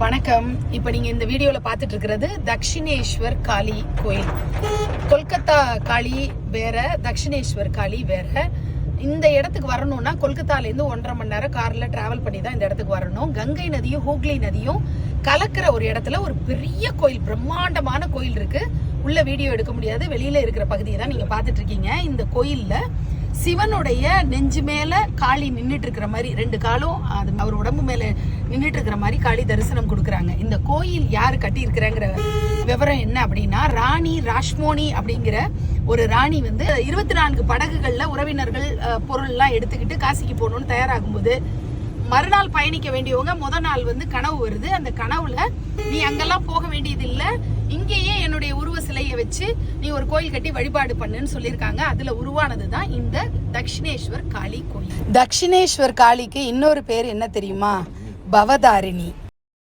வணக்கம். இப்போ நீங்க இந்த வீடியோல பார்த்துட்டு இருக்கிறது தக்ஷிணேஸ்வர் காளி கோயில். கொல்கத்தா காளி வேற, தக்ஷிணேஸ்வர் காளி வேற. இந்த இடத்துக்கு வரணும்னா கொல்கத்தாலேருந்து 1.5 மணி நேரம் கார்ல டிராவல் பண்ணி தான் இந்த இடத்துக்கு வரணும். கங்கை நதியும் ஹூக்ளி நதியும் கலக்கிற ஒரு இடத்துல ஒரு பெரிய கோயில், பிரம்மாண்டமான கோயில் இருக்கு. உள்ள வீடியோ எடுக்க முடியாது, வெளியில இருக்கிற பகுதியை தான் நீங்க பார்த்துட்டு இருக்கீங்க. இந்த கோயில்ல சிவனுடைய நெஞ்சு மேல காளி நின்றுட்டு இருக்கிற மாதிரி, 2 காலும் அது அவர் உடம்பு மேல நின்றுட்டு இருக்கிற மாதிரி காளி தரிசனம் கொடுக்குறாங்க. இந்த கோயில் யாரு கட்டி இருக்கிறாங்கிற விவரம் என்ன அப்படின்னா, ராணி ராஷ்மோனி அப்படிங்கிற ஒரு ராணி வந்து 24 படகுகள்ல உறவினர்கள் பொருள்லாம் எடுத்துக்கிட்டு காசிக்கு போகணும்னு தயாராகும் போது, மறுநாள் பயணிக்க வேண்டியவங்க முதல் நாள் வந்து கனவு வருது. அந்த கனவுல நீ அங்கெல்லாம் போக வேண்டியது இல்லை, இங்கேயே என்னுடைய உருவ சிலையை வச்சு நீ ஒரு கோயில் கட்டி வழிபாடு பண்ணுன்னு சொல்லியிருக்காங்க. அதுல உருவானதுதான் இந்த தக்ஷிணேஸ்வர் காளி கோயில். தக்ஷிணேஸ்வர் காளிக்கு இன்னொரு பேர் என்ன தெரியுமா? பவதாரிணி.